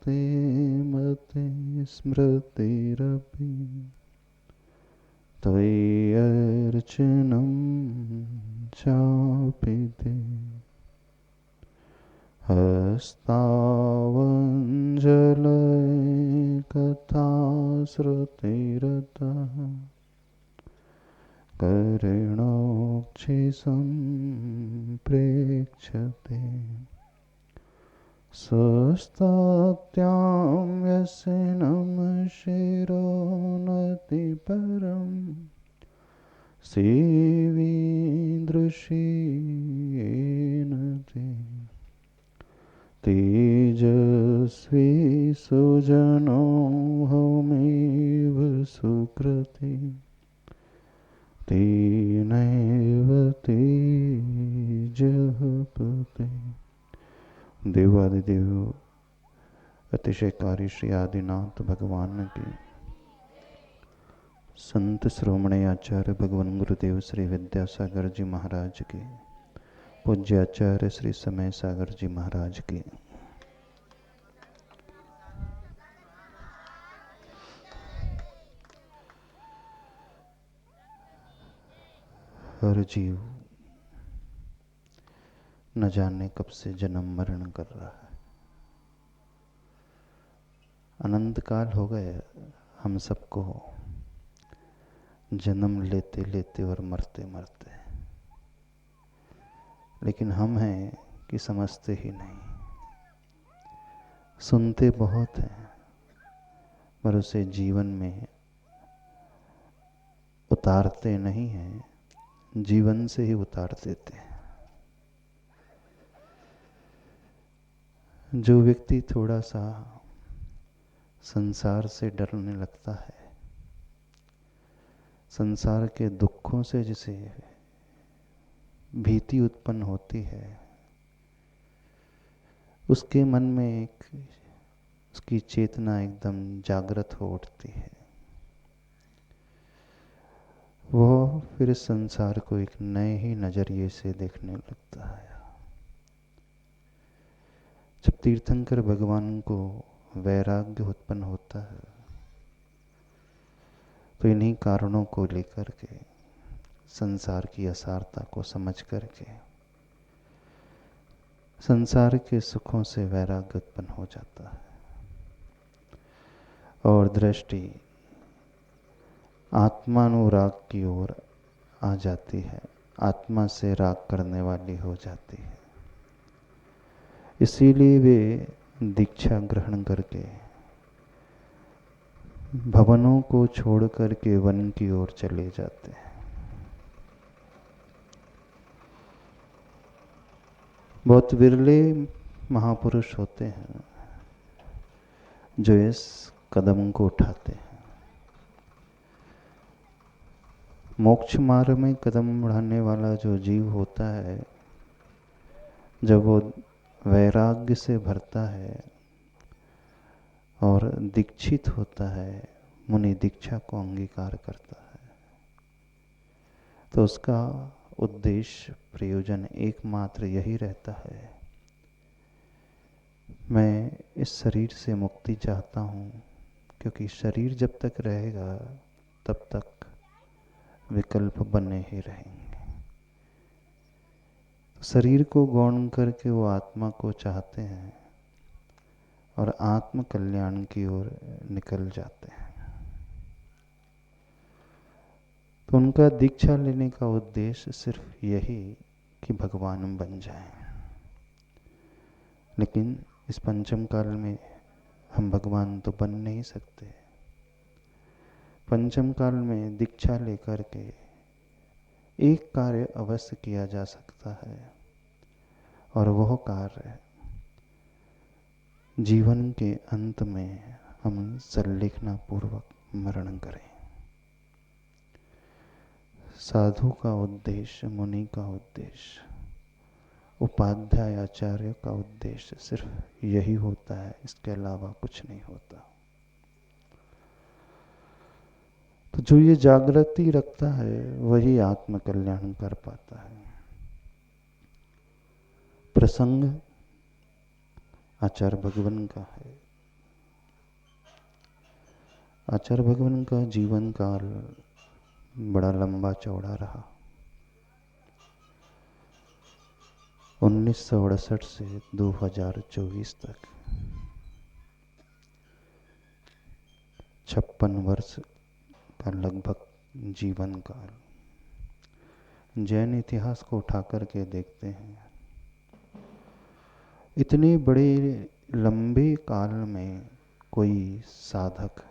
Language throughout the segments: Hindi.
ते मते स्मृतिरपि त्वय्यर्चनं चापि ते हस्तावञ्जलैकथाश्रुतिरतः कर्णोक्षिसम्प्रेक्ष्यते स्वस्तात्यां यस्य नमः शिरोन्नतिपरं सेवीदृशेन ते तेजस्वी सुजनो हमेव सुकृति तेनैव तेजः पते। देवादिदेव अतिशयकारी श्री आदिनाथ भगवान की, संत श्रोमणी आचार्य भगवान गुरुदेव श्री विद्यासागर जी महाराज की, पूज्य आचार्य श्री समय सागर जी महाराज की, हर जीव न जाने कब से जन्म मरण कर रहा है। अनंत काल हो गए हम सबको जन्म लेते लेते और मरते मरते, लेकिन हम हैं कि समझते ही नहीं। सुनते बहुत हैं पर उसे जीवन में उतारते नहीं हैं, जीवन से ही उतार देते हैं। जो व्यक्ति थोड़ा सा संसार से डरने लगता है, संसार के दुखों से जिसे भीति उत्पन्न होती है, उसके मन में एक उसकी चेतना एकदम जागृत हो उठती है। वह फिर संसार को एक नए ही नजरिए से देखने लगता है। जब तीर्थंकर भगवान को वैराग्य उत्पन्न होता है तो इन्हीं कारणों को लेकर के, संसार की असारता को समझ करके संसार के सुखों से वैराग्य उत्पन्न हो जाता है और दृष्टि आत्मानुराग की ओर आ जाती है, आत्मा से राग करने वाली हो जाती है। इसीलिए वे दीक्षा ग्रहण करके भवनों को छोड़ करके वन की ओर चले जाते हैं। बहुत विरले महापुरुष होते हैं जो इस कदम को उठाते हैं। मोक्ष मार्ग में कदम बढ़ाने वाला जो जीव होता है, जब वो वैराग्य से भरता है और दीक्षित होता है, मुनि दीक्षा को अंगीकार करता है, तो उसका उद्देश्य प्रयोजन एकमात्र यही रहता है, मैं इस शरीर से मुक्ति चाहता हूँ, क्योंकि शरीर जब तक रहेगा तब तक विकल्प बने ही रहेंगे। शरीर को गौण करके वो आत्मा को चाहते हैं और आत्म कल्याण की ओर निकल जाते हैं। तो उनका दीक्षा लेने का उद्देश्य सिर्फ यही कि भगवान बन जाएं। लेकिन इस पंचम काल में हम भगवान तो बन नहीं सकते। पंचम काल में दीक्षा लेकर के एक कार्य अवश्य किया जा सकता है, और वह कार्य जीवन के अंत में हम संलेखना पूर्वक मरण करें। साधु का उद्देश्य, मुनि का उद्देश्य, उपाध्याय आचार्य का उद्देश्य सिर्फ यही होता है, इसके अलावा कुछ नहीं होता। तो जो ये जागृति रखता है वही आत्म कल्याण कर पाता है। प्रसंग आचार्य भगवान का है। आचार्य भगवान का जीवन काल बड़ा लंबा चौड़ा रहा। 1968 से 2024 तक 56 वर्ष का लगभग जीवन काल। जैन इतिहास को उठा करके देखते हैं, इतने बड़े लंबे काल में कोई साधक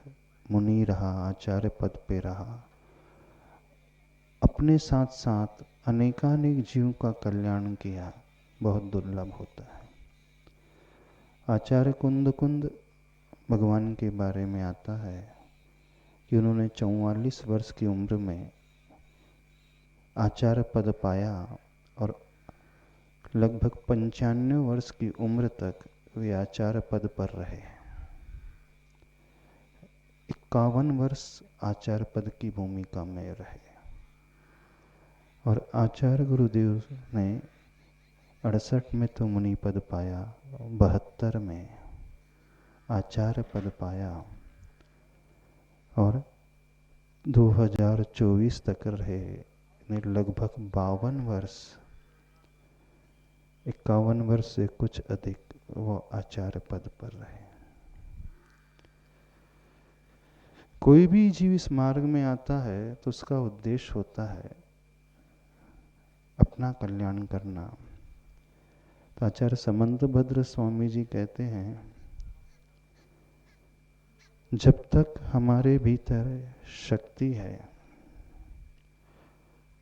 मुनि रहा, आचार्य पद पे रहा, अपने साथ साथ अनेकानेक जीव का कल्याण किया, बहुत दुर्लभ होता है। आचार्य कुंद भगवान के बारे में आता है कि उन्होंने 44 वर्ष की उम्र में आचार्य पद पाया और लगभग 95 वर्ष की उम्र तक वे आचार्य पद पर रहे। 51 वर्ष आचार्य पद की भूमिका में रहे और आचार्य गुरुदेव ने 68 में तो मुनि पद पाया, 72 में आचार्य पद पाया और 2024 तक रहे। लगभग 52 वर्ष, 51 वर्ष से कुछ अधिक वो आचार्य पद पर रहे। कोई भी जीव इस मार्ग में आता है तो उसका उद्देश्य होता है अपना कल्याण करना। तो आचार्य समंतभद्र स्वामी जी कहते हैं, जब तक हमारे भीतर शक्ति है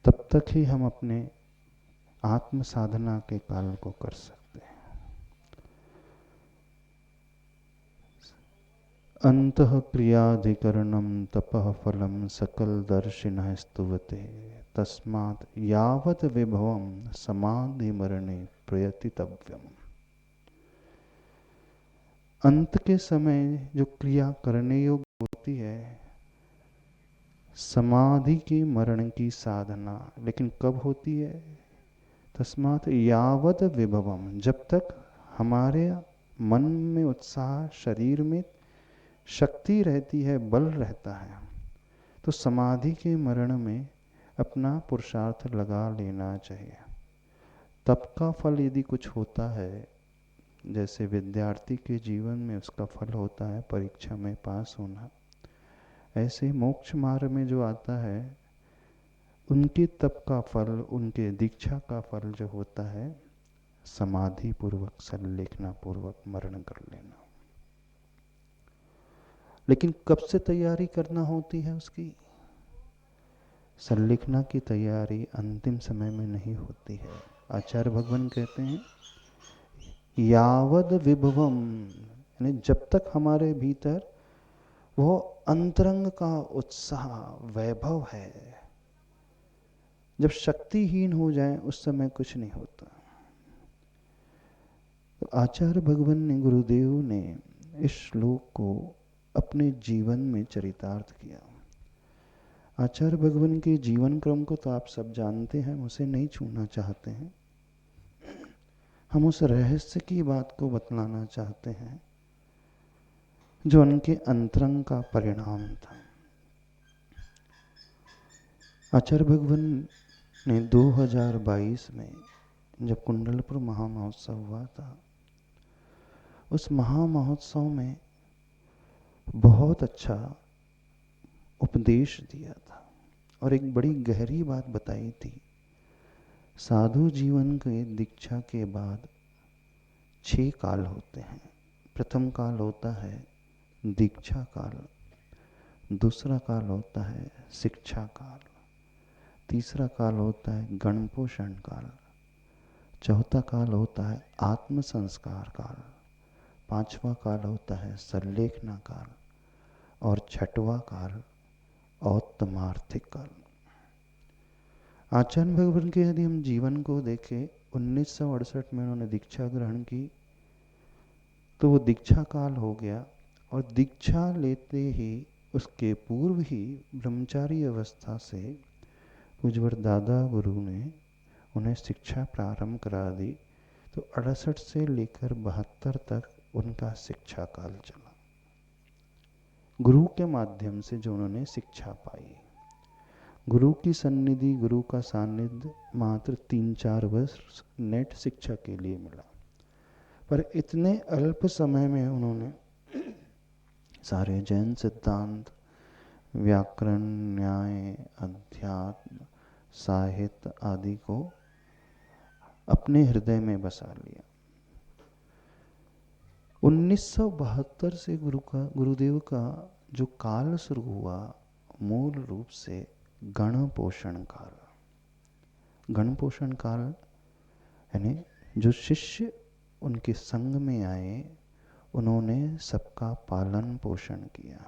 तब तक ही हम अपने आत्म साधना के काल को कर सकते हैं। अंतः क्रियाधिकरणम तपः फलम सकल दर्शिनः स्तुवते तस्मात् यावत विभवम समाधि मरणे प्रयतितव्यम। अंत के समय जो क्रिया करने योग्य होती है समाधि के मरण की साधना, लेकिन कब होती है? तस्मात् यावत विभवम, जब तक हमारे मन में उत्साह, शरीर में शक्ति रहती है, बल रहता है, तो समाधि के मरण में अपना पुरुषार्थ लगा लेना चाहिए। तप का फल यदि कुछ होता है, जैसे विद्यार्थी के जीवन में उसका फल होता है परीक्षा में पास होना, ऐसे मोक्ष मार्ग में जो आता है उनके तप का फल, उनके दीक्षा का फल जो होता है समाधि पूर्वक, संलेखना पूर्वक मरण कर लेना। लेकिन कब से तैयारी करना होती है उसकी? संलेखना की तैयारी अंतिम समय में नहीं होती है। आचार्य भगवान कहते हैं यावद विभवम, यानी जब तक हमारे भीतर वो अंतरंग का उत्साह, वैभव है, जब शक्तिहीन हो जाए उस समय कुछ नहीं होता। तो आचार्य भगवान ने, गुरुदेव ने इस श्लोक को अपने जीवन में चरितार्थ किया। आचार्य भगवान के जीवन क्रम को तो आप सब जानते हैं, हम उसे नहीं छूना चाहते हैं। हम उस रहस्य की बात को बतलाना चाहते हैं जो उनके अंतरंग का परिणाम था। आचार्य भगवान ने 2022 में जब कुंडलपुर महामहोत्सव हुआ था, उस महामहोत्सव में बहुत अच्छा उपदेश दिया था और एक बड़ी गहरी बात बताई थी। साधु जीवन के दीक्षा के बाद 6 काल होते हैं। प्रथम काल होता है दीक्षा काल, दूसरा काल होता है शिक्षा काल, तीसरा काल होता है गणपोषण काल, चौथा काल होता है आत्म संस्कार काल, पांचवा काल होता है संलेखना काल और छठवां काल औत्तमार्थिक काल। आचार्य भगवान के यदि हम जीवन को देखें, 1968 में उन्होंने दीक्षा ग्रहण की, तो वो दीक्षा काल हो गया और दीक्षा लेते ही उसके पूर्व ही ब्रह्मचारी अवस्था से पूज्यवर दादा गुरु ने उन्हें शिक्षा प्रारंभ करा दी। तो 68 से लेकर 72 तक उनका शिक्षा काल चला। गुरु के माध्यम से जो उन्होंने शिक्षा पाई। गुरु की सन्निधि, गुरु का सानिध्य मात्र 3-4 वर्ष नेट शिक्षा के लिए मिला, पर इतने अल्प समय में उन्होंने सारे जैन सिद्धांत, व्याकरण, न्याय, अध्यात्म, साहित्य आदि को अपने हृदय में बसा लिया। 1972 से गुरुदेव का जो काल शुरू हुआ, मूल रूप से गण पोषण काल। गण पोषण काल यानी जो शिष्य उनके संग में आए, उन्होंने सबका पालन पोषण किया।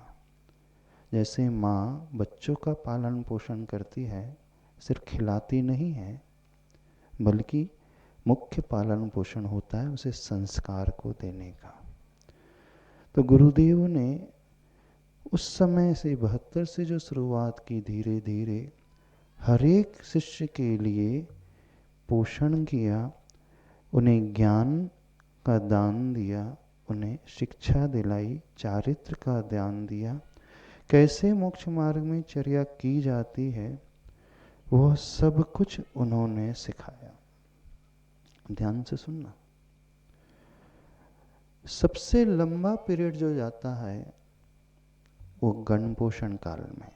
जैसे माँ बच्चों का पालन पोषण करती है, सिर्फ खिलाती नहीं है, बल्कि मुख्य पालन पोषण होता है उसे संस्कार को देने का। तो गुरुदेव ने उस समय से 72 से जो शुरुआत की, धीरे धीरे हर एक शिष्य के लिए पोषण किया, उन्हें ज्ञान का दान दिया, उन्हें शिक्षा दिलाई, चारित्र का दान दिया, कैसे मोक्ष मार्ग में चर्या की जाती है वह सब कुछ उन्होंने सिखाया। ध्यान से सुनना। सबसे लंबा पीरियड जो जाता है वो गण पोषण काल में।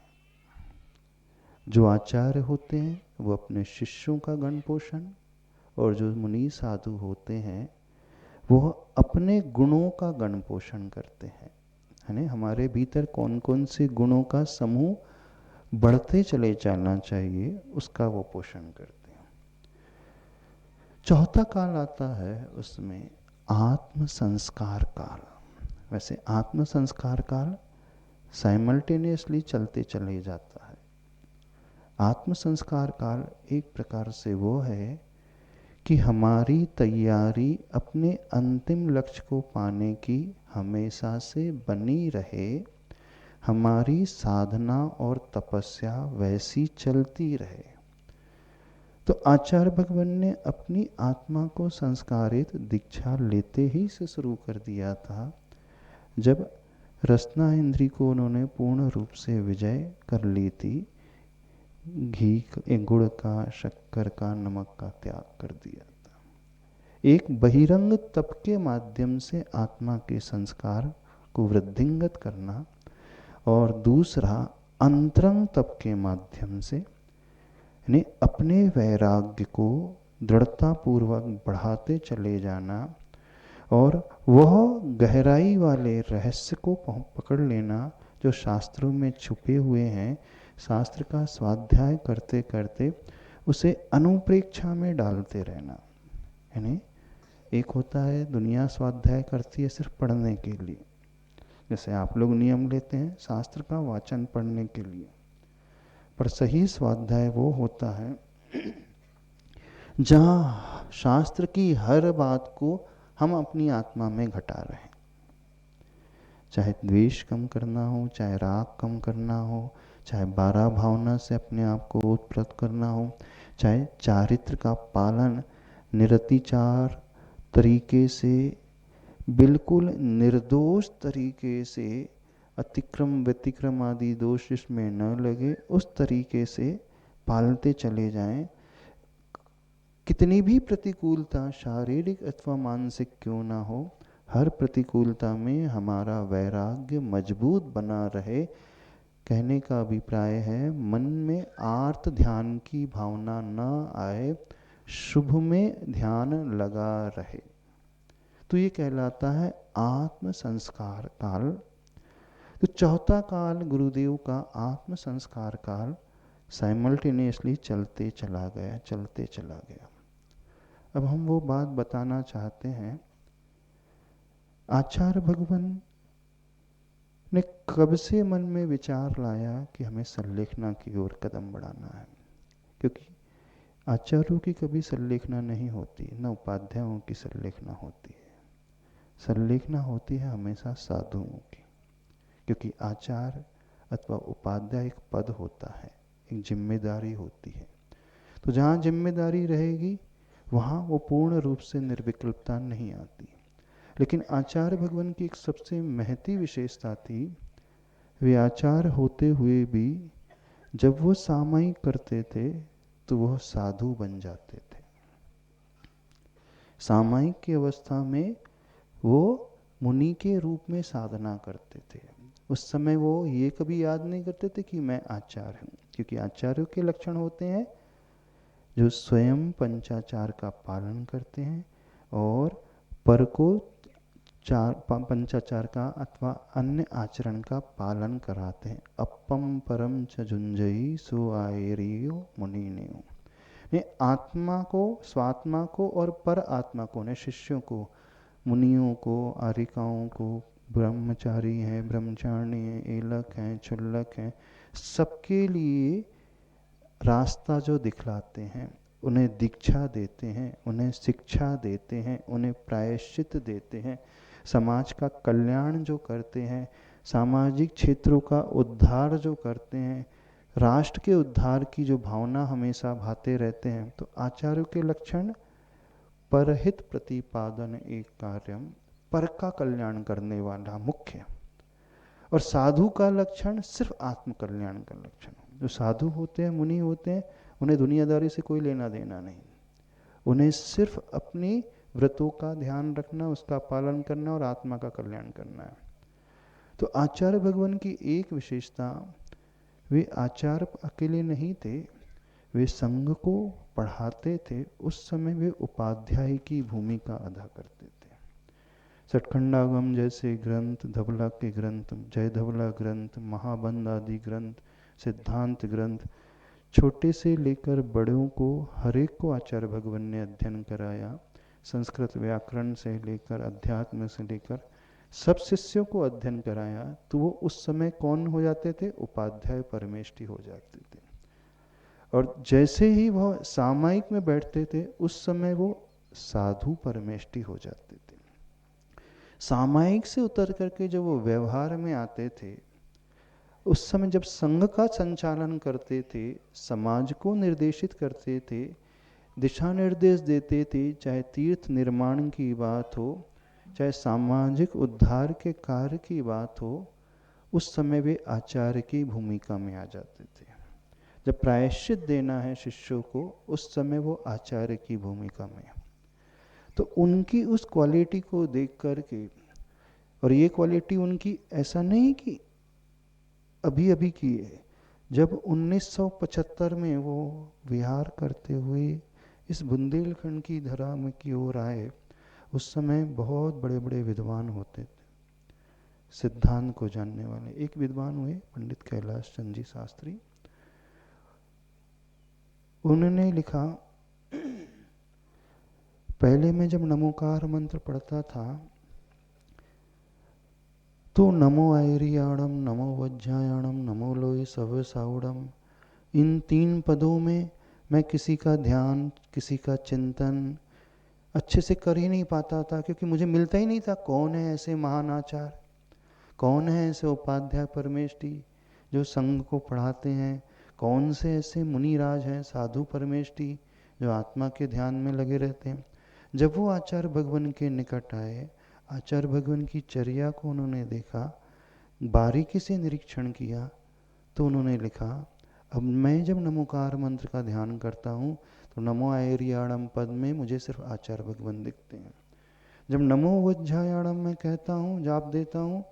जो आचार्य होते हैं वो अपने शिष्यों का गण पोषण, और जो मुनि साधु होते हैं वो अपने गुणों का गण पोषण करते हैं। है ना, हमारे भीतर कौन कौन से गुणों का समूह बढ़ते चले जाना चाहिए, उसका वो पोषण करते हैं। चौथा काल आता है उसमें आत्म संस्कार काल। वैसे आत्म संस्कार काल साइमल्टेनियसली चलते चले जाता है। आत्म संस्कार काल एक प्रकार से वो है कि हमारी तैयारी अपने अंतिम लक्ष्य को पाने की हमेशा से बनी रहे, हमारी साधना और तपस्या वैसी चलती रहे। तो आचार्य भगवान ने अपनी आत्मा को संस्कारित दीक्षा लेते ही से शुरू कर दिया था, जब रसना इंद्री को उन्होंने पूर्ण रूप से विजय कर ली थी। घी, गुड़ का, शक्कर का, नमक का त्याग कर दिया था। एक बहिरंग तप के माध्यम से आत्मा के संस्कार को वृद्धिंगत करना, और दूसरा अंतरंग तप के माध्यम से यानी अपने वैराग्य को दृढ़ता पूर्वक बढ़ाते चले जाना, और वह गहराई वाले रहस्य को पकड़ लेना जो शास्त्रों में छुपे हुए हैं। शास्त्र का स्वाध्याय करते करते उसे अनुप्रेक्षा में डालते रहना। यानी एक होता है दुनिया स्वाध्याय करती है सिर्फ पढ़ने के लिए, जैसे आप लोग नियम लेते हैं शास्त्र का वाचन पढ़ने के लिए, पर सही स्वाध्याय वो होता है जहाँ शास्त्र की हर बात को हम अपनी आत्मा में घटा रहे हैं। चाहे द्वेष कम करना हो, चाहे राग कम करना हो, चाहे 12 भावना से अपने आप को उत्प्रत करना हो, चाहे चारित्र का पालन निरतिचार तरीके से, बिल्कुल निर्दोष तरीके से, अतिक्रम व्यतिक्रम आदि दोष इसमें न लगे, उस तरीके से पालते चले जाएं। कितनी भी प्रतिकूलता शारीरिक अथवा मानसिक क्यों ना हो, हर प्रतिकूलता में हमारा वैराग्य मजबूत बना रहे। कहने का अभिप्राय है मन में आर्त ध्यान की भावना न आए, शुभ में ध्यान लगा रहे, तो ये कहलाता है आत्म संस्कार काल। तो चौथा काल गुरुदेव का आत्म संस्कार काल साइमल्टेनियसली चलते चला गया। अब हम वो बात बताना चाहते हैं, आचार्य भगवान ने कब से मन में विचार लाया कि हमें संलेखना की ओर कदम बढ़ाना है। क्योंकि आचार्यों की कभी संलेखना नहीं होती, न उपाध्यायों की संलेखना होती है। संलेखना होती है हमेशा साधुओं की, क्योंकि आचार्य अथवा उपाध्याय एक पद होता है, एक जिम्मेदारी होती है। तो जहाँ जिम्मेदारी रहेगी वहाँ वो पूर्ण रूप से निर्विकल्पता नहीं आती। लेकिन आचार्य भगवान की एक सबसे महती विशेषता थी, वे आचार्य होते हुए भी जब वो सामायिक करते थे तो वह साधु बन जाते थे। सामायिक की अवस्था में वो मुनि के रूप में साधना करते थे। उस समय वो ये कभी याद नहीं करते थे कि मैं आचार्य हूँ, क्योंकि आचार्यों के लक्षण होते हैं जो स्वयं पंचाचार का पालन करते हैं और पर को पंचाचार का अथवा अन्य आचरण का पालन कराते हैं। अपम परम च झुंझई सो आयरियो मुनि ने आत्मा को, स्वात्मा को और पर आत्मा को ने, शिष्यों को, मुनियों को, आरिकाओं को, ब्रह्मचारी हैं, ब्रह्मचारिणी हैं, एलक हैं, चुल्लक हैं, सबके लिए रास्ता जो दिखलाते हैं, उन्हें दीक्षा देते हैं, उन्हें शिक्षा देते हैं, उन्हें प्रायश्चित देते हैं, समाज का कल्याण जो करते हैं, सामाजिक क्षेत्रों का उद्धार जो करते हैं, राष्ट्र के उद्धार की जो भावना हमेशा भाते रहते हैं। तो आचार्यों के लक्षण परहित प्रतिपादन एक कार्यम, पर का कल्याण करने वाला मुख्य, और साधु का लक्षण सिर्फ आत्म कल्याण का लक्षण। जो साधु होते हैं, मुनि होते हैं, उन्हें दुनियादारी से कोई लेना देना नहीं, उन्हें सिर्फ अपनी व्रतों का ध्यान रखना, उसका पालन करना और आत्मा का कल्याण करना है। तो आचार्य भगवान की एक विशेषता, वे आचार्य अकेले नहीं थे, वे संघ को पढ़ाते थे। उस समय वे उपाध्याय की भूमिका अदा करते थे। सठखंडागम जैसे ग्रंथ, धवला के ग्रंथ, जय धवला ग्रंथ, महाबंध आदि ग्रंथ, सिद्धांत ग्रंथ, छोटे से लेकर बड़ों को हर एक को आचार्य भगवान ने अध्ययन कराया। संस्कृत व्याकरण से लेकर अध्यात्म से लेकर सब शिष्यों को अध्ययन कराया। तो वो उस समय कौन हो जाते थे? उपाध्याय परमेष्ठी हो जाते थे। और जैसे ही वह सामायिक में बैठते थे, उस समय वो साधु परमेष्ठी हो जाते थे। सामायिक से उतर करके जब वो व्यवहार में आते थे, उस समय जब संघ का संचालन करते थे, समाज को निर्देशित करते थे, दिशा निर्देश देते थे, चाहे तीर्थ निर्माण की बात हो, चाहे सामाजिक उद्धार के कार्य की बात हो, उस समय वे आचार्य की भूमिका में आ जाते थे। जब प्रायश्चित देना है शिष्यों को, उस समय वो आचार्य की भूमिका में। तो उनकी उस क्वालिटी को देख करके, और ये क्वालिटी उनकी ऐसा नहीं कि अभी अभी की है, जब 1975 में वो विहार करते हुए इस बुंदेलखंड की धरा में की ओर आए, उस समय बहुत बड़े बड़े विद्वान होते थे, सिद्धांत को जानने वाले। एक विद्वान हुए पंडित कैलाश चंद जी शास्त्री। उन्होंने लिखा, पहले मैं जब नमोकार मंत्र पढ़ता था तो नमो आयरियाणम, नमो वज्रायणम, नमो लोय सव साउडम, इन 3 पदों में मैं किसी का ध्यान, किसी का चिंतन अच्छे से कर ही नहीं पाता था, क्योंकि मुझे मिलता ही नहीं था कौन है ऐसे महान आचार्य, कौन है ऐसे उपाध्याय परमेष्ठी जो संघ को पढ़ाते हैं, कौन से ऐसे मुनिराज हैं, साधु परमेष्ठी जो आत्मा के ध्यान में लगे रहते हैं। जब वो आचार्य भगवान के निकट आए, आचार्य भगवान की चर्या को उन्होंने देखा, बारीकी से निरीक्षण किया, तो उन्होंने लिखा, अब मैं जब नमोकार मंत्र का ध्यान करता हूँ तो नमो आयरियाणम पद में मुझे सिर्फ आचार्य भगवान दिखते हैं। जब नमो वज्रायणम मैं कहता हूँ, जाप देता हूँ,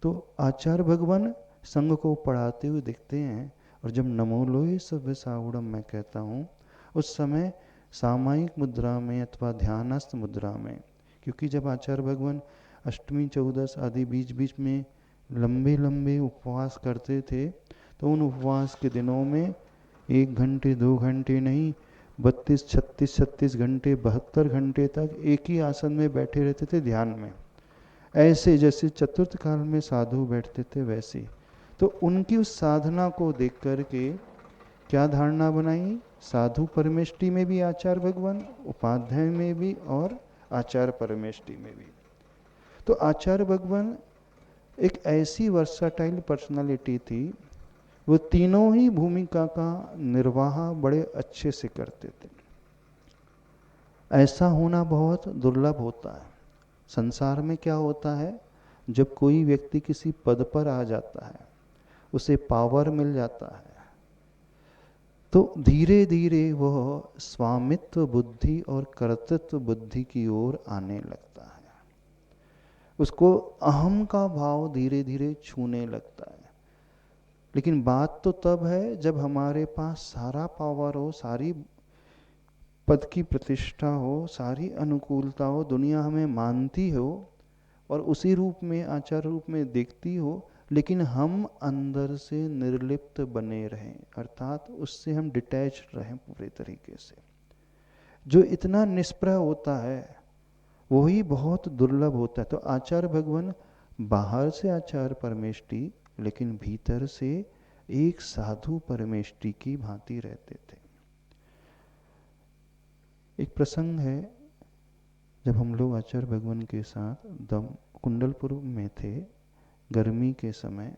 तो आचार्य भगवान संघ को पढ़ाते हुए दिखते हैं। और जब नमो लोय सव्य साउडम मैं कहता हूँ, उस समय सामायिक मुद्रा में अथवा ध्यानस्थ मुद्रा में, क्योंकि जब आचार्य भगवान अष्टमी, चौदस आदि बीच बीच में लंबे लंबे उपवास करते थे, तो उन उपवास के दिनों में 1 घंटे 2 घंटे नहीं, 32, 36, 36 घंटे, 72 घंटे तक एक ही आसन में बैठे रहते थे ध्यान में, ऐसे जैसे चतुर्थ काल में साधु बैठते थे वैसे। तो उनकी उस साधना को देख करके क्या धारणा बनाई? साधु परमेष्ठी में भी आचार्य भगवान, उपाध्याय में भी और आचार्य परमेष्ठी में भी। तो आचार्य भगवान एक ऐसी वर्साटाइल पर्सनालिटी थी, वो तीनों ही भूमिका का निर्वाह बड़े अच्छे से करते थे। ऐसा होना बहुत दुर्लभ होता है। संसार में क्या होता है, जब कोई व्यक्ति किसी पद पर आ जाता है उसे पावर मिल जाता है, तो धीरे धीरे वह स्वामित्व बुद्धि और कर्तृत्व बुद्धि की ओर आने लगता है। उसको अहम का भाव धीरे धीरे छूने लगता है। लेकिन बात तो तब है जब हमारे पास सारा पावर हो, सारी पद की प्रतिष्ठा हो, सारी अनुकूलता हो, दुनिया हमें मानती हो और उसी रूप में, आचार रूप में देखती हो, लेकिन हम अंदर से निर्लिप्त बने रहें, अर्थात उससे हम डिटैच रहें पूरे तरीके से। जो इतना निष्प्रह होता है वही बहुत दुर्लभ होता है। तो आचार्य भगवान बाहर से आचार्य परमेष्टि, लेकिन भीतर से एक साधु परमेष्टि की भांति रहते थे। एक प्रसंग है, जब हम लोग आचार्य भगवान के साथ कुंडलपुर में थे, गर्मी के समय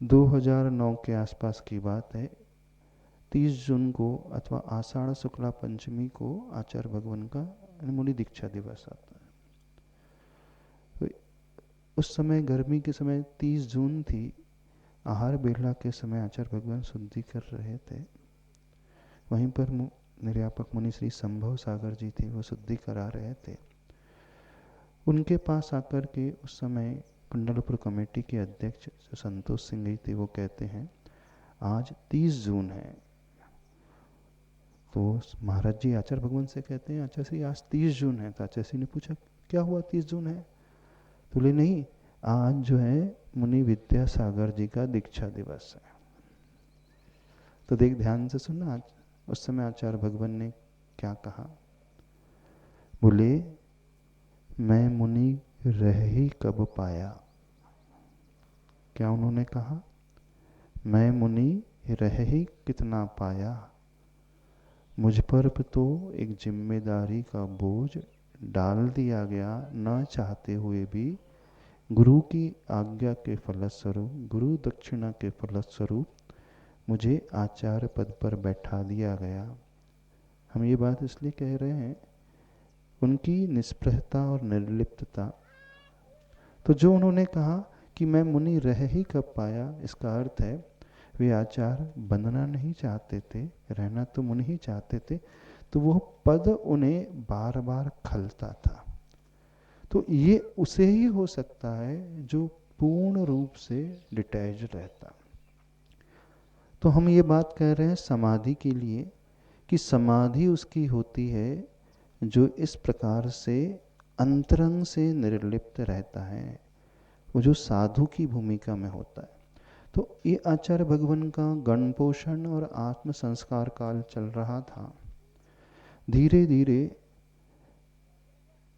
2009 के आसपास की बात है। 30 जून को अथवा आषाढ़ शुक्ला पंचमी को आचार्य भगवान का मुनि दीक्षा दिवस आता है। तो उस समय गर्मी के समय 30 जून थी, आहार बेला के समय आचार्य भगवान शुद्धि कर रहे थे। वहीं पर निर्यापक मुनि श्री संभव सागर जी थे, वो शुद्धि करा रहे थे। उनके पास आकर के उस समय कुंडलपुर कमेटी के अध्यक्ष संतोष सिंह जी थे, वो कहते हैं आज 30 जून है। तो महाराज जी आचार्य भगवान से कहते हैं आचार्य श्री आज 30 जून है। तो आचार्य श्री ने पूछा क्या हुआ 30 जून है? तो बोले नहीं, आज जो है मुनि विद्यासागर जी का दीक्षा दिवस है। तो देख ध्यान से सुनना, आज उस समय आचार्य भगवान ने क्या कहा? बोले मैं मुनि रह ही कब पाया। क्या उन्होंने कहा? मैं मुनि रह ही कितना पाया, मुझ पर तो एक जिम्मेदारी का बोझ डाल दिया गया, न चाहते हुए भी गुरु की आज्ञा के फलस्वरूप, गुरु दक्षिणा के फलस्वरूप मुझे आचार्य पद पर बैठा दिया गया। हम ये बात इसलिए कह रहे हैं, उनकी निष्प्रहता और निर्लिप्तता। तो जो उन्होंने कहा कि मैं मुनि रह ही कब पाया, इसका अर्थ है वे आचार्य बनना नहीं चाहते थे, रहना तो मुनि ही चाहते थे। तो वो पद उन्हें बार बार खलता था। तो ये उसे ही हो सकता है जो पूर्ण रूप से डिटैच रहता। तो हम ये बात कह रहे हैं समाधि के लिए कि समाधि उसकी होती है जो इस प्रकार से अंतरंग से निर्लिप्त रहता है, वो जो साधु की भूमिका में होता है। तो ये आचार्य भगवान का गण पोषण और आत्म संस्कार काल चल रहा था। धीरे धीरे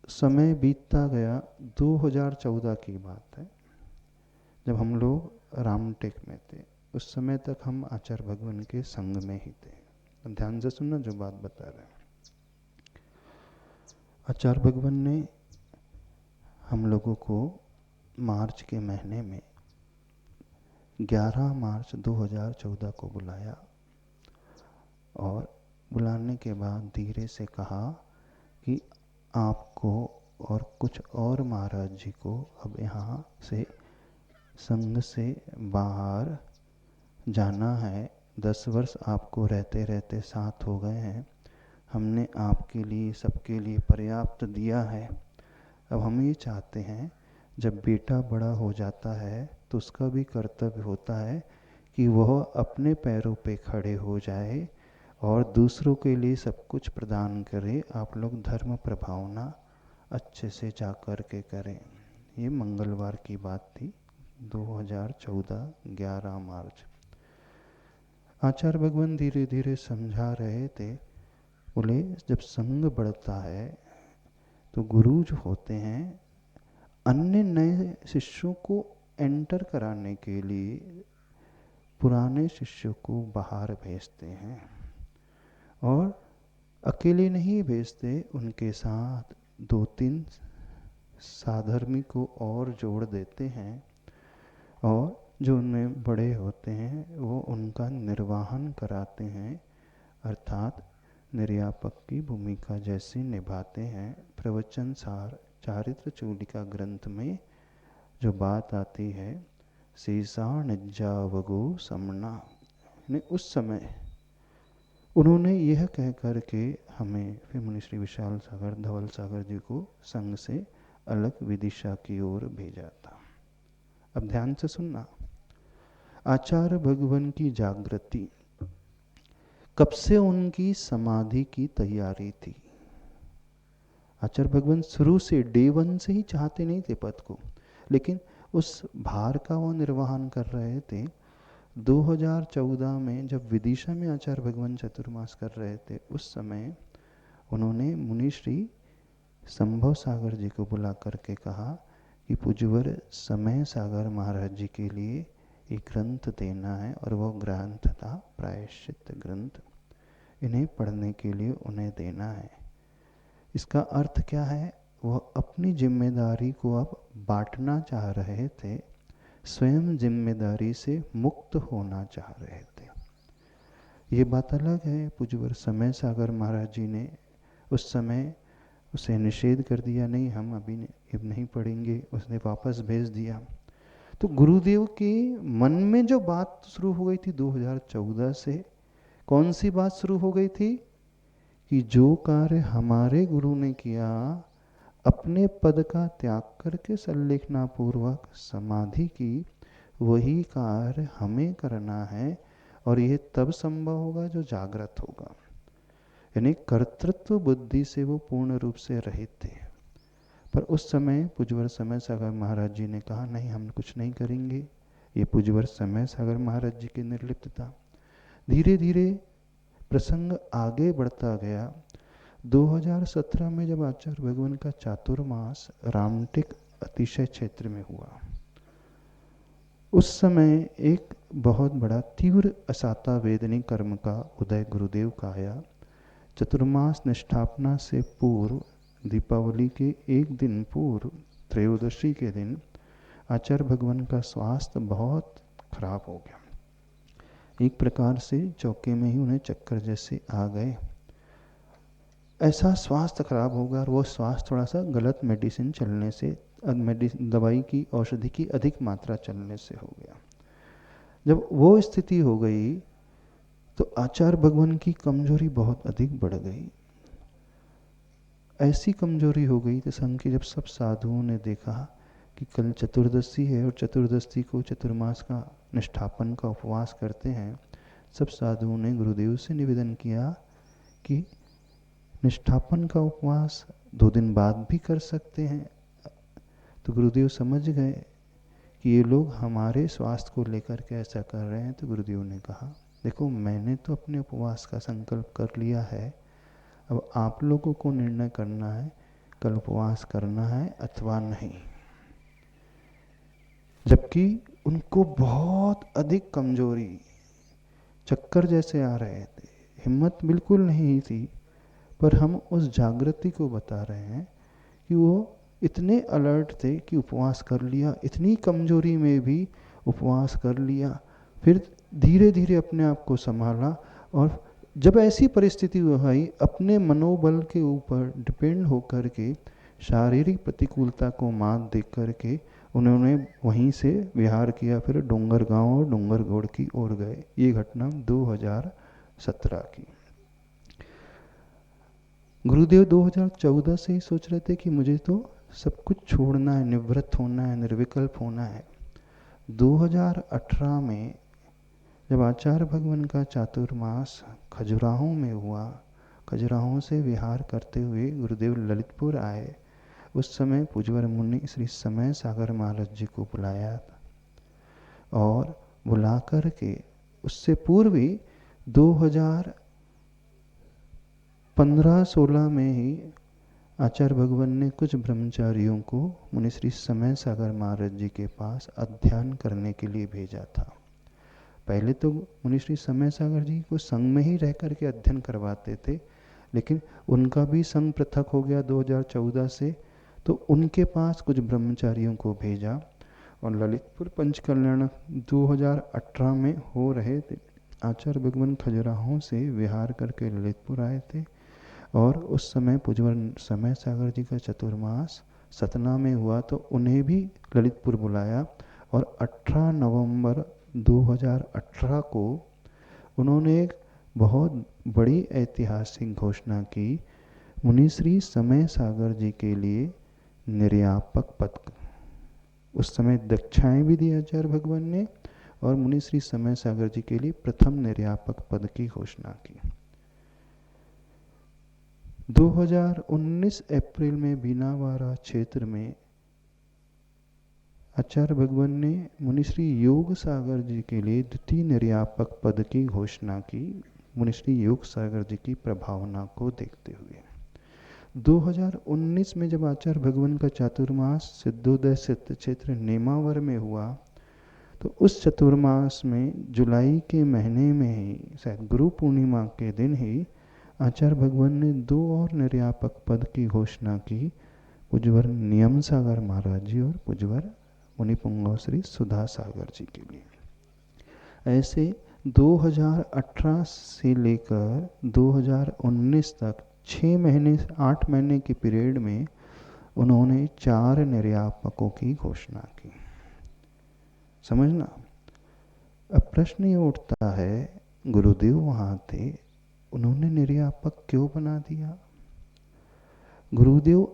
समय बीतता गया। 2014 की बात है, जब हम लोग रामटेक में थे। उस समय तक हम आचार्य भगवान के संग में ही थे। अब ध्यान से सुनना जो बात बता रहे हैं। आचार्य भगवान ने हम लोगों को मार्च के महीने में 11 मार्च 2014 को बुलाया और बुलाने के बाद धीरे से कहा कि आपको और कुछ और महाराज जी को अब यहाँ से संघ से बाहर जाना है। 10 वर्ष आपको रहते रहते साथ हो गए हैं, हमने आपके लिए सबके लिए पर्याप्त दिया है। अब हम ये चाहते हैं जब बेटा बड़ा हो जाता है तो उसका भी कर्तव्य होता है कि वह अपने पैरों पे खड़े हो जाए और दूसरों के लिए सब कुछ प्रदान करे। आप लोग धर्म प्रभावना अच्छे से जा कर के करें। ये मंगलवार की बात थी, 2014 11 मार्च। आचार्य भगवान धीरे धीरे समझा रहे थे। बोले जब संग बढ़ता है तो गुरु जो होते हैं अन्य नए शिष्यों को एंटर कराने के लिए पुराने शिष्यों को बाहर भेजते हैं और अकेले नहीं भेजते, उनके साथ 2-3 साधर्मी को और जोड़ देते हैं और जो उनमें बड़े होते हैं वो उनका निर्वाहन कराते हैं, अर्थात निर्यापक की भूमिका जैसी निभाते हैं। प्रवचन सार चारित्र चूलिका ग्रंथ में जो बात आती है सीसा निज्जावगो समना। उस समय उन्होंने यह कह कर के हमें फिर मुनि श्री विशाल सागर धवल सागर जी को संग से अलग विदिशा की ओर भेजा था। अब ध्यान से सुनना, आचार्य भगवान की जागृति कब से उनकी समाधि की तैयारी थी। आचार्य भगवान शुरू से डे वन से ही चाहते नहीं थे पद को, लेकिन उस भार का वो निर्वहन कर रहे थे। 2014 में जब विदिशा में आचार्य भगवान चतुर्मास कर रहे थे, उस समय उन्होंने मुनि श्री संभव सागर जी को बुला करके कहा कि पूज्यवर समय सागर महाराज जी के लिए एक ग्रंथ देना है, और वो ग्रंथ था प्रायश्चित ग्रंथ। इन्हें पढ़ने के लिए उन्हें देना है। इसका अर्थ क्या है? वह अपनी जिम्मेदारी को अब बांटना चाह रहे थे, स्वयं जिम्मेदारी से मुक्त होना चाह रहे थे। ये बात अलग है, पूज्यवर समय सागर महाराज जी ने उस समय उसे निषेध कर दिया, नहीं हम अभी नहीं पढ़ेंगे, उसने वापस भेज दिया। तो गुरुदेव के मन में जो बात शुरू हो गई थी 2014 से, कौन सी बात शुरू हो गई थी कि जो कार्य हमारे गुरु ने किया, अपने पद का त्याग करके संलेखना पूर्वक समाधि की, वही कार्य हमें करना है, और यह तब संभव होगा जो जागृत होगा। यानी कर्तृत्व बुद्धि से वो पूर्ण रूप से रहित थे। पर उस समय पूज्यवर समय सागर महाराज जी ने कहा नहीं, हम कुछ नहीं करेंगे। ये पूज्यवर समय सागर महाराज जी की निर्लिप्तता। धीरे धीरे प्रसंग आगे बढ़ता गया। 2017 में जब आचार्य भगवान का चातुर्मास रामटेक अतिशय क्षेत्र में हुआ, उस समय एक बहुत बड़ा तीव्र असाता वेदनी कर्म का उदय गुरुदेव का आया। चतुर्मास निष्ठापना से पूर्व, दीपावली के एक दिन पूर्व, त्रयोदशी के दिन आचार्य भगवान का स्वास्थ्य बहुत खराब हो गया। एक प्रकार से चौके में ही उन्हें चक्कर जैसे आ गए। ऐसा स्वास्थ्य खराब हो गया, और वो स्वास्थ्य थोड़ा सा गलत मेडिसिन चलने से, दवाई की औषधि की अधिक मात्रा चलने से हो गया। जब वो स्थिति हो गई तो आचार्य भगवान की कमजोरी बहुत अधिक बढ़ गई। ऐसी कमजोरी हो गई कि संघ के जब सब साधुओं ने देखा कि कल चतुर्दशी है और चतुर्दशी को चतुर्मास का निष्ठापन का उपवास करते हैं, सब साधुओं ने गुरुदेव से निवेदन किया कि निष्ठापन का उपवास 2 दिन बाद भी कर सकते हैं। तो गुरुदेव समझ गए कि ये लोग हमारे स्वास्थ्य को लेकर के ऐसा कर रहे हैं। तो गुरुदेव ने कहा, देखो मैंने तो अपने उपवास का संकल्प कर लिया है, अब आप लोगों को निर्णय करना है कल उपवास करना है अथवा नहीं। जबकि उनको बहुत अधिक कमजोरी, चक्कर जैसे आ रहे थे, हिम्मत बिल्कुल नहीं थी, पर हम उस जागृति को बता रहे हैं कि वो इतने अलर्ट थे कि उपवास कर लिया, इतनी कमजोरी में भी उपवास कर लिया। फिर धीरे धीरे अपने आप को संभाला, और जब ऐसी परिस्थिति आई, अपने मनोबल के ऊपर डिपेंड होकर के शारीरिक प्रतिकूलता को मात दे करके उन्होंने वहीं से विहार किया, फिर डोंगरगांव और डोंगरगढ़ की ओर गए। ये घटना 2017 की। गुरुदेव 2014 से ही सोच रहे थे कि मुझे तो सब कुछ छोड़ना है, निवृत्त होना है, निर्विकल्प होना है। 2018 में जब आचार्य भगवान का चातुर्मास खजुराहों में हुआ, खजुराहों से विहार करते हुए गुरुदेव ललितपुर आए। उस समय पूज्यवर मुनि श्री समय सागर महाराज जी को बुलाया था, और बुला कर के उससे पूर्व ही 2015-16 में ही आचार्य भगवान ने कुछ ब्रह्मचारियों को मुनि श्री समय सागर महाराज जी के पास अध्ययन करने के लिए भेजा था। पहले तो मुनि श्री समय सागर जी को संघ में ही रह करके अध्ययन करवाते थे, लेकिन उनका भी संघ पृथक हो गया 2014 से, तो उनके पास कुछ ब्रह्मचारियों को भेजा, और ललितपुर पंचकल्याण 2018 में हो रहे थे। आचार्य भगवान खजुराहों से विहार करके ललितपुर आए थे, और उस समय पूज्यवर समय सागर जी का चतुर्मास सतना में हुआ, तो उन्हें भी ललितपुर बुलाया, और 18 नवंबर 2018 को उन्होंने एक बहुत बड़ी ऐतिहासिक घोषणा की, मुनिश्री समय सागर जी के लिए निर्यापक पद। उस समय दक्षाएं भी दी आचार्य भगवान ने और मुनिश्री समय सागर जी के लिए प्रथम निर्यापक पद की घोषणा की। 2019 अप्रैल में बीनावाड़ा क्षेत्र में आचार्य भगवान ने मुनिश्री योग सागर जी के लिए द्वितीय निर्यापक पद की घोषणा की, मुनिश्री योग सागर जी की प्रभावना को देखते हुए। 2019 में जब आचार्य भगवान का चातुर्मास सिद्धोदय सिद्ध क्षेत्र नेमावर में हुआ, तो उस चतुर्मास में जुलाई के महीने में ही, शायद गुरु पूर्णिमा के दिन ही, आचार्य भगवान ने 2 और निर्यापक पद की घोषणा की, पूज्यवर नियम सागर महाराज जी और पूज्यवर मुनिपुंगव श्री सुधा सागर जी के लिए। ऐसे 2018 से लेकर 2019 तक 6 महीने 8 महीने के पीरियड में उन्होंने 4 निर्यापकों की घोषणा की। समझना। अब प्रश्न ये उठता है, गुरुदेव वहां थे, उन्होंने निर्यापक क्यों बना दिया? गुरुदेव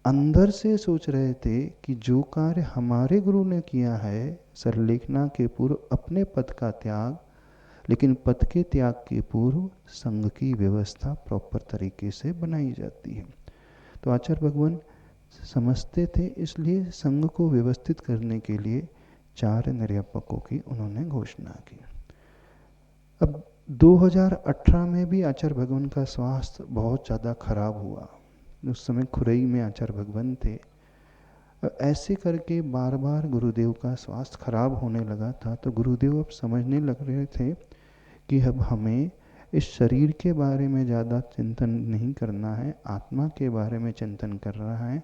अंदर से सोच रहे थे कि जो कार्य हमारे गुरु ने किया है, सरलेखना के पूर्व अपने पद का त्याग, लेकिन पद के त्याग के पूर्व संघ की व्यवस्था प्रॉपर तरीके से बनाई जाती है। तो आचार्य भगवान समझते थे, इसलिए संघ को व्यवस्थित करने के लिए 4 निर्यापकों की उन्होंने घोषणा की। अब 2018 में भी आचार्य भगवान का स्वास्थ्य बहुत ज़्यादा खराब हुआ। उस समय खुरई में आचार्य भगवान थे। ऐसे करके बार बार गुरुदेव का स्वास्थ्य खराब होने लगा था। तो गुरुदेव अब समझने लग रहे थे कि अब हमें इस शरीर के बारे में ज़्यादा चिंतन नहीं करना है, आत्मा के बारे में चिंतन कर रहा है।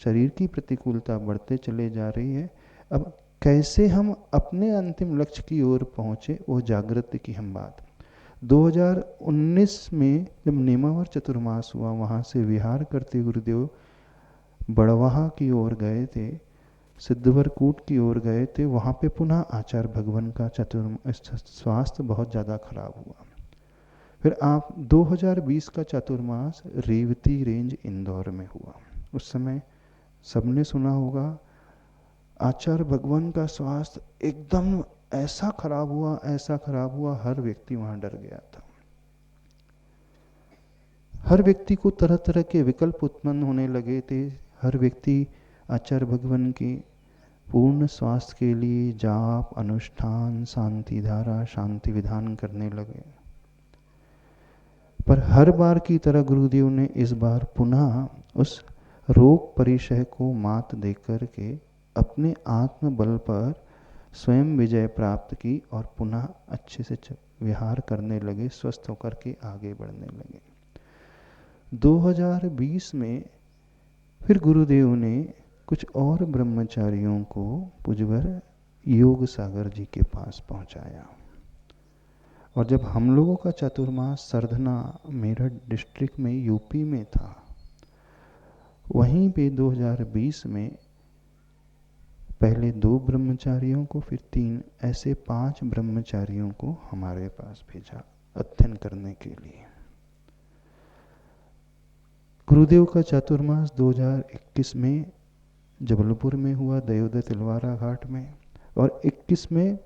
शरीर की प्रतिकूलता बढ़ते चले जा रही है। अब कैसे हम अपने अंतिम लक्ष्य की ओर पहुँचे, वो जागृति की हम बात। 2019 में जब नेमावर चतुर्मास हुआ, वहाँ से विहार करते गुरुदेव बड़वाहा की ओर गए थे, सिद्धवरकूट की ओर गए थे। वहाँ पे पुनः आचार्य भगवान का स्वास्थ्य बहुत ज़्यादा खराब हुआ। फिर आप 2020 का चतुर्मास रेवती रेंज इंदौर में हुआ। उस समय सबने सुना होगा, आचार्य भगवान का स्वास्थ्य एकदम ऐसा खराब हुआ, हर व्यक्ति वहां डर गया था। हर व्यक्ति को तरह तरह के विकल्प उत्पन्न होने लगे थे। हर व्यक्ति आचार्य भगवान के पूर्ण स्वास्थ्य के लिए जाप, अनुष्ठान, शांति धारा, शांति विधान करने लगे। पर हर बार की तरह गुरुदेव ने इस बार पुनः उस रोग परिचय को मात देकर के अपने आत्म बल पर स्वयं विजय प्राप्त की और पुनः अच्छे से विहार करने लगे, स्वस्थ होकर के आगे बढ़ने लगे। 2020 में फिर गुरुदेव ने कुछ और ब्रह्मचारियों को पूज्यवर योग सागर जी के पास पहुंचाया। और जब हम लोगों का चतुर्मास सरधना मेरठ डिस्ट्रिक्ट में यूपी में था, वहीं पे 2020 में पहले 2 ब्रह्मचारियों को, फिर 3, ऐसे 5 ब्रह्मचारियों को हमारे पास भेजा अध्ययन करने के लिए। गुरुदेव का चातुर्मास 2021 में जबलपुर में हुआ, दयोदय तिलवारा घाट में, और 21 में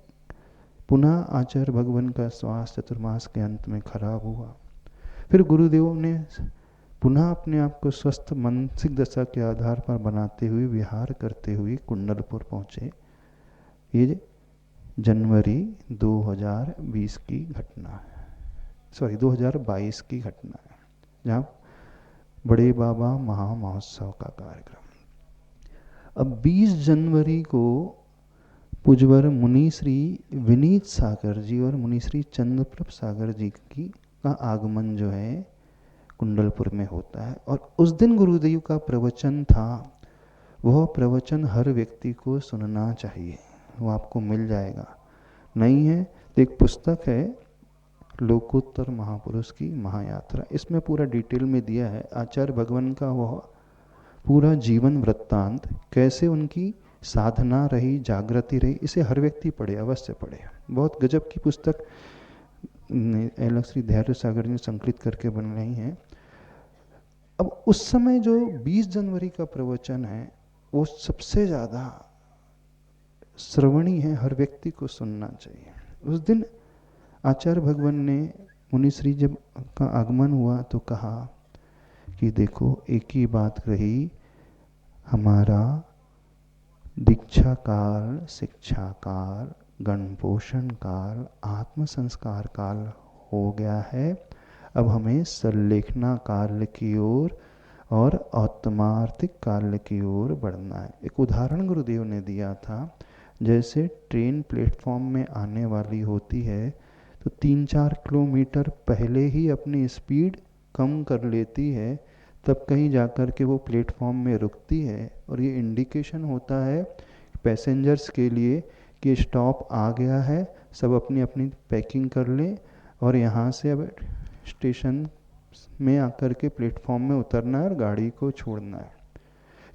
पुनः आचार्य भगवान का स्वास्थ्य चतुर्मास के अंत में खराब हुआ। फिर गुरुदेव ने पुनः अपने आप को स्वस्थ मानसिक दशा के आधार पर बनाते हुए विहार करते हुए कुंडलपुर पहुंचे। ये जनवरी 2020 की घटना है, 2022 की घटना है, जहाँ बड़े बाबा महामहोत्सव का कार्यक्रम। अब 20 जनवरी को पूज्यवर मुनि श्री विनीत सागर जी और मुनि श्री चंद्रप्रभ सागर जी का आगमन जो है कुंडलपुर में होता है। और उस दिन गुरुदेव का प्रवचन था। वह प्रवचन हर व्यक्ति को सुनना चाहिए, वो आपको मिल जाएगा। नहीं है तो एक पुस्तक है लोकोत्तर महापुरुष की महायात्रा, इसमें पूरा डिटेल में दिया है आचार्य भगवान का वह पूरा जीवन वृत्तांत, कैसे उनकी साधना रही, जागृति रही, इसे हर व्यक्ति पढ़े, अवश्य पढ़े। बहुत गजब की पुस्तक अलग श्री धैर्य सागर ने संकलित करके बनाई है। अब उस समय जो 20 जनवरी का प्रवचन है वो सबसे ज़्यादा श्रवणी है, हर व्यक्ति को सुनना चाहिए। उस दिन आचार्य भगवान ने मुनिश्री जब का आगमन हुआ तो कहा कि देखो एक ही बात रही, हमारा दीक्षा काल, शिक्षा काल, गणपोषण काल, आत्म संस्कार काल हो गया है। अब हमें सल्लेखना काल की ओर और औत्तमार्थिक काल की ओर बढ़ना है। एक उदाहरण गुरुदेव ने दिया था, जैसे ट्रेन प्लेटफॉर्म में आने वाली होती है तो 3-4 किलोमीटर पहले ही अपनी स्पीड कम कर लेती है, तब कहीं जाकर के वो प्लेटफॉर्म में रुकती है। और ये इंडिकेशन होता है पैसेंजर्स के लिए कि स्टॉप आ गया है, सब अपनी अपनी पैकिंग कर लें और यहाँ से अब स्टेशन में आकर के प्लेटफॉर्म में उतरना है और गाड़ी को छोड़ना है।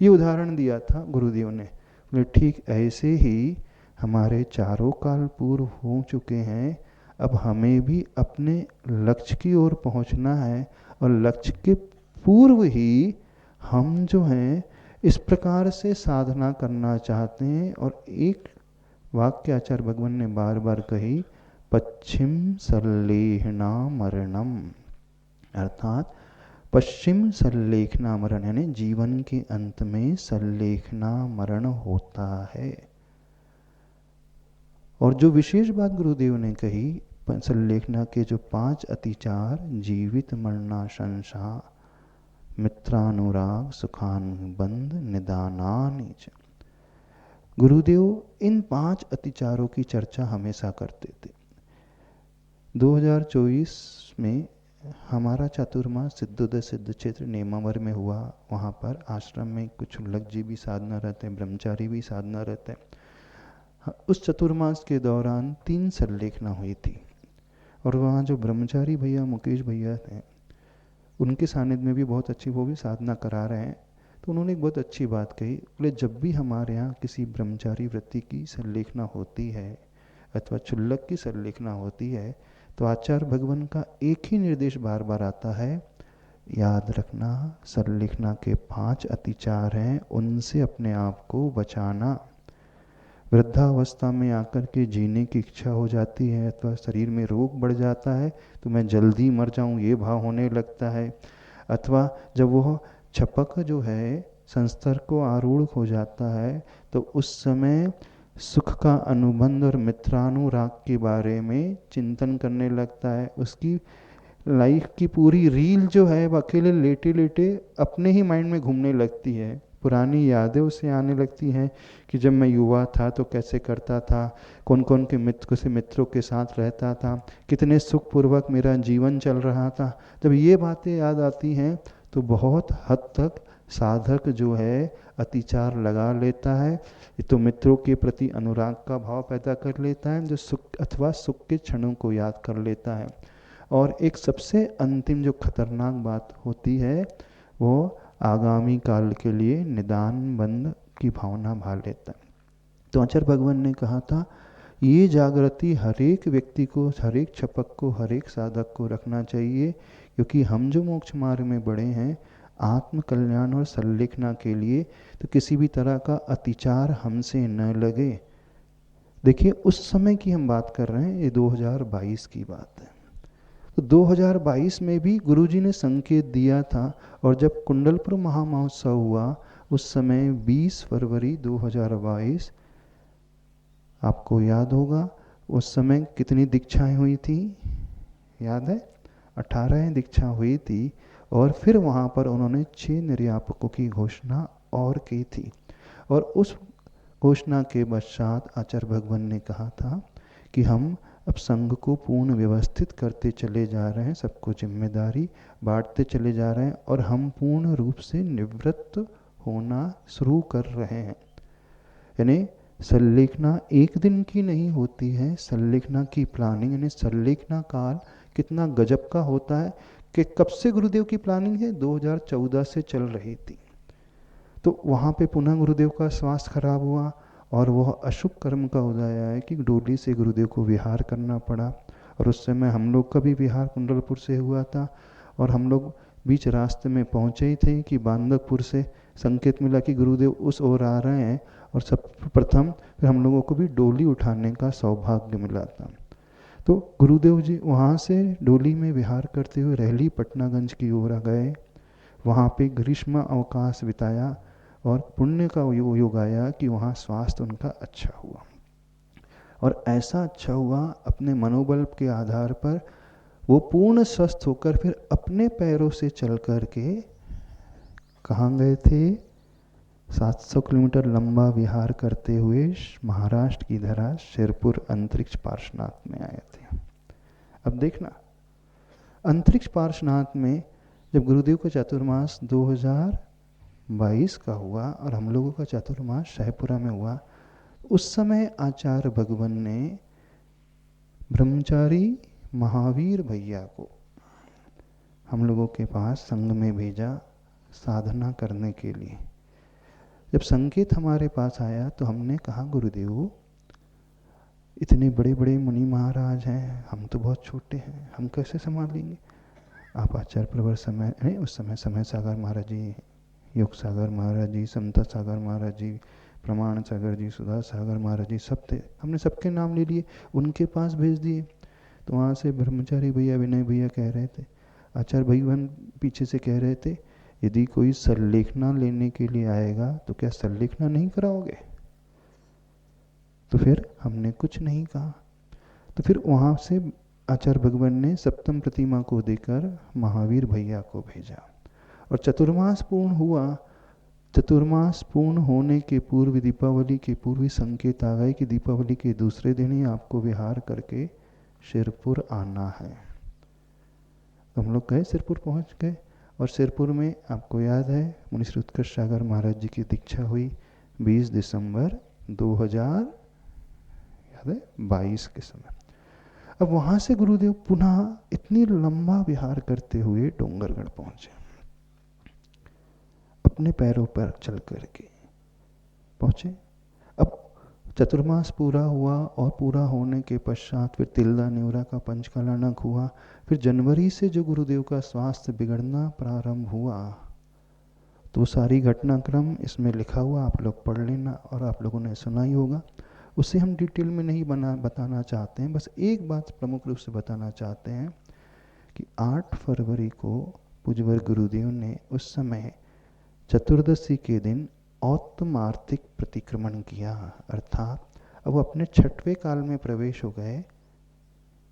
ये उदाहरण दिया था गुरुदेव ने। बोले ठीक ऐसे ही हमारे चारों काल पूर्व हो चुके हैं, अब हमें भी अपने लक्ष्य की ओर पहुंचना है और लक्ष्य के पूर्व ही हम जो हैं इस प्रकार से साधना करना चाहते हैं। और एक वाक्य आचार्य भगवान ने बार बार कही, पश्चिम सल्लेहना मरणम, अर्थात पश्चिम सल्लेखना मरण, यानी जीवन के अंत में सल्लेखना मरण होता है। और जो विशेष बात गुरुदेव ने कही, सल्लेखना के जो 5 अतिचार, जीवित मरणाशंसा, मित्रानुराग, सुखानुबंध, निदानानिच, गुरुदेव इन 5 अतिचारों की चर्चा हमेशा करते थे। 2024 में हमारा चातुर्मास सिद्धोदय सिद्ध क्षेत्र नेमावर में हुआ। वहाँ पर आश्रम में कुछ उल्लख जी भी साधना रहते हैं, ब्रह्मचारी भी साधना रहते हैं। उस चतुर्मास के दौरान 3 सल्लेखना हुई थी। और वहाँ जो ब्रह्मचारी भैया मुकेश भैया थे, उनके सानिध्य में भी बहुत अच्छी, वो भी साधना करा रहे हैं। तो उन्होंने एक बहुत अच्छी बात कही, बोले जब भी हमारे यहाँ किसी ब्रह्मचारी वृत्ति की सल्लेखना होती है अथवा क्षुल्लक की सल्लेखना होती है तो आचार्य भगवान का एक ही निर्देश बार बार आता है, याद रखना सल्लेखना के 5 अतिचार हैं, उनसे अपने आप को बचाना। वृद्धावस्था में आकर के जीने की इच्छा हो जाती है अथवा शरीर में रोग बढ़ जाता है तो मैं जल्दी मर जाऊं ये भाव होने लगता है, अथवा जब वह छपक जो है संस्तर को आरूढ़ हो जाता है तो उस समय सुख का अनुबंध और मित्रानुराग के बारे में चिंतन करने लगता है। उसकी लाइफ की पूरी रील जो है वह अकेले लेटे लेटे अपने ही माइंड में घूमने लगती है। पुरानी यादें उसे आने लगती हैं कि जब मैं युवा था तो कैसे करता था, कौन कौन के मित्र से मित्रों के साथ रहता था, कितने सुखपूर्वक मेरा जीवन चल रहा था। जब ये बातें याद आती हैं तो बहुत हद तक साधक जो है अतिचार लगा लेता है। तो मित्रों के प्रति अनुराग का भाव पैदा कर लेता है, जो सुख अथवा सुख के क्षणों को याद कर लेता है। और एक सबसे अंतिम जो खतरनाक बात होती है वो आगामी काल के लिए निदान बंद की भावना भा लेता है। तो आचार्य भगवान ने कहा था ये जागृति हर एक व्यक्ति को, हर एक छपक को, हर एक साधक को रखना चाहिए, क्योंकि हम जो मोक्ष मार्ग में बढ़े हैं आत्म कल्याण और सल्लेखना के लिए, तो किसी भी तरह का अतिचार हमसे न लगे। देखिए उस समय की हम बात कर रहे हैं, ये 2022 की बात है। तो 2022 में भी गुरुजी ने संकेत दिया था। और जब कुंडलपुर महामहोत्सव हुआ उस समय 20 फरवरी 2022, आपको याद होगा उस समय कितनी दीक्षाएं हुई थी, याद है? 18 दीक्षा हुई थी। और फिर वहाँ पर उन्होंने 6 निर्यापकों की घोषणा और की थी। और उस घोषणा के पश्चात आचार्य भगवान ने कहा था कि हम अब संघ को पूर्ण व्यवस्थित करते चले जा रहे हैं, सबको जिम्मेदारी बांटते चले जा रहे हैं और हम पूर्ण रूप से निवृत्त होना शुरू कर रहे हैं। यानी सल्लेखना एक दिन की नहीं होती है, सल्लेखना की प्लानिंग, यानी सल्लेखना काल कितना गजब का होता है कि कब से गुरुदेव की प्लानिंग है, 2014 से चल रही थी। तो वहाँ पे पुनः गुरुदेव का स्वास्थ्य खराब हुआ और वह अशुभ कर्म का उदय है कि डोली से गुरुदेव को विहार करना पड़ा। और उस समय हम लोग का भी विहार कुंडलपुर से हुआ था और हम लोग बीच रास्ते में पहुँचे ही थे कि बांदकपुर से संकेत मिला कि गुरुदेव उस ओर आ रहे हैं और सब प्रथम फिर हम लोगों को भी डोली उठाने का सौभाग्य मिला था। तो गुरुदेव जी वहाँ से डोली में विहार करते हुए रहली पटनागंज की ओर गए, वहाँ पे ग्रीष्म अवकाश बिताया और पुण्य का योग आया कि वहाँ स्वास्थ्य उनका अच्छा हुआ। और ऐसा अच्छा हुआ अपने मनोबल के आधार पर वो पूर्ण स्वस्थ होकर फिर अपने पैरों से चल कर के कहाँ गए थे, 700 किलोमीटर लंबा विहार करते हुए महाराष्ट्र की धरा शेरपुर अंतरिक्ष पार्श्वनाथ में आए थे। अब देखना, अंतरिक्ष पार्श्वनाथ में जब गुरुदेव का चातुर्मास 2022 का हुआ और हम लोगों का चातुर्मास शाहपुरा में हुआ, उस समय आचार्य भगवान ने ब्रह्मचारी महावीर भैया को हम लोगों के पास संघ में भेजा साधना करने के लिए। जब संकेत हमारे पास आया तो हमने कहा, गुरुदेव इतने बड़े बड़े मुनि महाराज हैं, हम तो बहुत छोटे हैं, हम कैसे संभालेंगे। आप आचार्य प्रवर समय नहीं, उस समय समय सागर महाराज जी, योग सागर महाराज जी, समता सागर महाराज जी, प्रमाण सागर जी, सुधा सागर महाराज जी सब थे। हमने सबके नाम ले लिए, उनके पास भेज दिए। तो वहाँ से ब्रह्मचारी भैया, विनय भैया कह रहे थे, आचार्य भगवान पीछे से कह रहे थे, यदि कोई संलेखना लेने के लिए आएगा तो क्या संलेखना नहीं कराओगे। तो फिर हमने कुछ नहीं कहा। तो फिर वहाँ से आचार्य भगवान ने सप्तम प्रतिमा को देकर महावीर भैया को भेजा और चतुर्मास पूर्ण हुआ। चतुर्मास पूर्ण होने के पूर्व, दीपावली के पूर्व ही संकेत आ गए कि दीपावली के दूसरे दिन ही आपको विहार करके शेरपुर आना है। तो हम लोग गए, शेरपुर पहुंच गए और शेरपुर में आपको याद है मुनि श्री उत्कर्ष सागर महाराज जी की दीक्षा हुई 20 दिसंबर 2022 के समय। अब वहां से गुरुदेव पुनः इतनी लंबा विहार करते हुए डोंगरगढ़ पहुंचे, अपने पैरों पर चल करके पहुंचे। अब चतुर्मास पूरा हुआ और पूरा होने के पश्चात फिर तिल्दा नेवरा का पंचकलानक हुआ। फिर जनवरी से जो गुरुदेव का स्वास्थ्य बिगड़ना प्रारंभ हुआ, तो सारी घटनाक्रम इसमें लिखा हुआ, आप लोग पढ़ लेना और आप लोगों ने सुना ही होगा। उसे हम डिटेल में नहीं बताना चाहते हैं, बस एक बात प्रमुख रूप से बताना चाहते हैं कि 8 फरवरी को पूज्यवर गुरुदेव ने उस समय चतुर्दशी के दिन औत्तमार्थिक प्रतिक्रमण किया, अर्थात अब अपने 6वें काल में प्रवेश हो गए।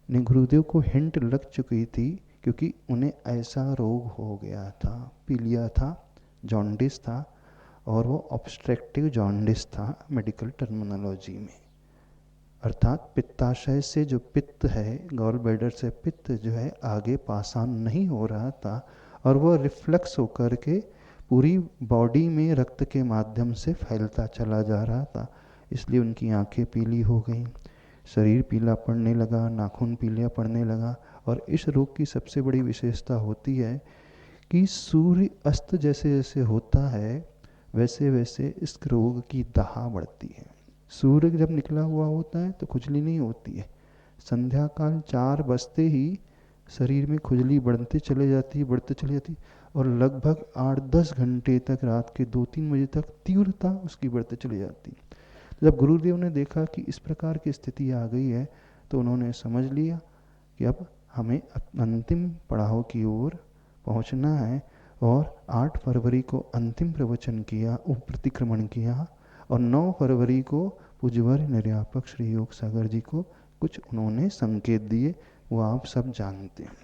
गुरुदेव को हिंट लग चुकी थी क्योंकि उन्हें ऐसा रोग हो गया था, पीलिया था, जॉन्डिस था और वो ऑब्स्ट्रक्टिव जॉन्डिस था मेडिकल टर्मिनोलॉजी में, अर्थात पित्ताशय से जो पित्त है, गॉल ब्लैडर से पित्त जो है आगे पास ऑन नहीं हो रहा था और वो रिफ्लक्स होकर के पूरी बॉडी में रक्त के माध्यम से फैलता चला जा रहा था। इसलिए उनकी आंखें पीली हो गईं, शरीर पीला पड़ने लगा, नाखून पीला पड़ने लगा। और इस रोग की सबसे बड़ी विशेषता होती है कि सूर्य अस्त जैसे जैसे होता है वैसे वैसे इस रोग की दहा बढ़ती है। सूर्य जब निकला हुआ होता है तो खुजली नहीं होती है, संध्या काल 4 बजते ही शरीर में खुजली बढ़ते चले जाती और लगभग 8-10 घंटे तक, रात के 2-3 बजे तक तीव्रता उसकी बढ़ते चली जाती। जब गुरुदेव ने देखा कि इस प्रकार की स्थिति आ गई है तो उन्होंने समझ लिया कि अब हमें अंतिम पड़ाव की ओर पहुंचना है और 8 फरवरी को अंतिम प्रवचन किया, प्रतिक्रमण किया और 9 फरवरी को पूज्यवर निर्यापक श्री योग सागर जी को कुछ उन्होंने संकेत दिए, वो आप सब जानते हैं।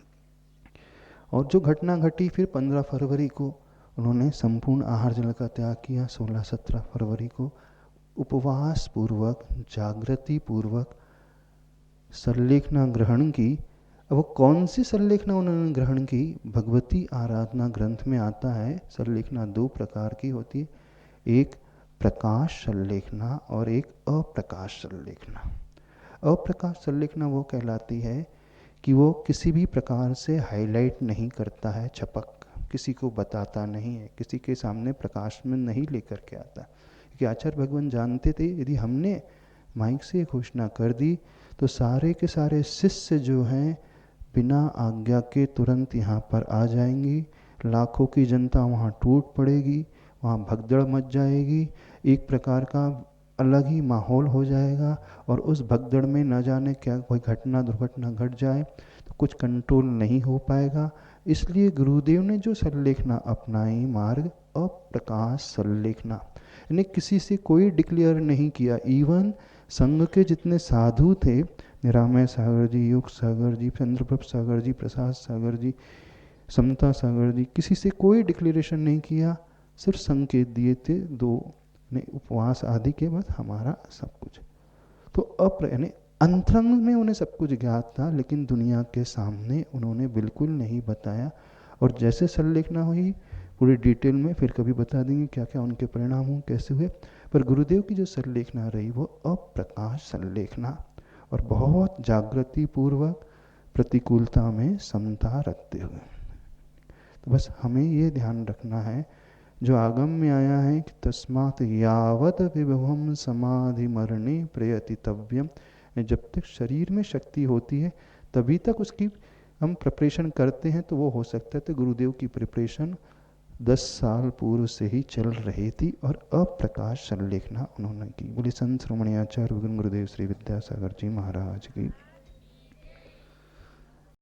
और जो घटना घटी फिर 15 फरवरी को उन्होंने संपूर्ण आहार जल का त्याग किया। 16-17 फरवरी को उपवास पूर्वक, जागृति पूर्वक संलेखना ग्रहण की। अब वो कौन सी संलेखना उन्होंने ग्रहण की, भगवती आराधना ग्रंथ में आता है संलेखना 2 प्रकार की होती है, एक प्रकाश संलेखना और एक अप्रकाश संलेखना। अप्रकाश संलेखना वो कहलाती है कि वो किसी भी प्रकार से हाईलाइट नहीं करता है छपक, किसी को बताता नहीं है, किसी के सामने प्रकाश में नहीं लेकर के आता, क्योंकि आचार्य भगवान जानते थे यदि हमने माइक से घोषणा कर दी तो सारे के सारे शिष्य जो हैं बिना आज्ञा के तुरंत यहाँ पर आ जाएंगी, लाखों की जनता वहाँ टूट पड़ेगी, वहाँ भगदड़ मच जाएगी, एक प्रकार का अलग ही माहौल हो जाएगा, और उस भगदड़ में न जाने क्या कोई घटना दुर्घटना घट जाए तो कुछ कंट्रोल नहीं हो पाएगा। इसलिए गुरुदेव ने जो संलेखना अपनाई मार्ग अप्रकाश संलेखना, यानी किसी से कोई डिक्लेयर नहीं किया। इवन संघ के जितने साधु थे, निरामय सागर जी, युग सागर जी, चंद्रप्रभ सागर जी, प्रसाद सागर जी, समता सागर जी, किसी से कोई डिक्लेरेशन नहीं किया, सिर्फ संकेत दिए थे दो ने उपवास आदि के बाद हमारा सब कुछ। तो यानी अंतरंग में उन्हें सब कुछ ज्ञात था, लेकिन दुनिया के सामने उन्होंने बिल्कुल नहीं बताया। और जैसे संलेखना हुई पूरी डिटेल में फिर कभी बता देंगे क्या क्या उनके परिणाम हुए, कैसे हुए। पर गुरुदेव की जो संलेखना रही वो अप्रकाश संलेखना, और बहुत जागृति पूर्वक प्रतिकूलता में समता रखते हुए। तो बस हमें ये ध्यान रखना है जो आगम में आया है कि तस्मात् यावत विभवम समाधि मरणे प्रयतितव्यम, जब तक शरीर में शक्ति होती है तभी तक उसकी हम प्रिपरेशन करते हैं। तो वो हो सकता है तो गुरुदेव की प्रिपरेशन 10 साल पूर्व से ही चल रही थी और अप्रकाश संलेखना उन्होंने की। बोले संत श्रोमणी आचार्य गुरुदेव श्री विद्यासागर जी महाराज की।